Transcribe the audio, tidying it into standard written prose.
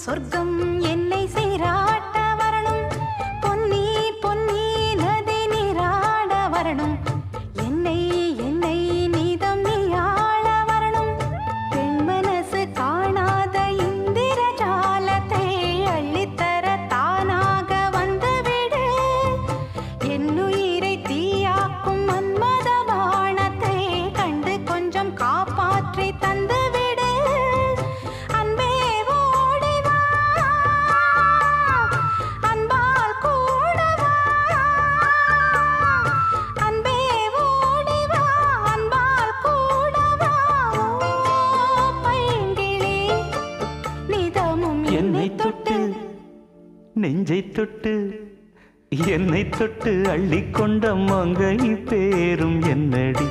சொர்க்கம் என்னை சீராட்ட வரணும், பொன்னி பொன்னி நதி நீராட வரணும், என்னை என்னை நீதம் நீயாள வரணும். பெண் மனசு காணாத இந்திர ஜாலத்தை அள்ளித்தர தானாக வந்துவிடு. என்னுயிரை தீயாக்கும் மன்மத பாணத்தை கண்டு கொஞ்சம் காப்பாற்றி தந்துவிடு. அன்பே ஓடி வா, அன்பால் கூட வா. அன்பே ஓடி வா, அன்பால் கூட வா. ஓ பைங்கிளி, நிதமும் என்னை தொட்டு நெஞ்சை தொட்டு என்னை தொட்டு அள்ளிக்கொண்ட மங்கை பேரும் என்னடி.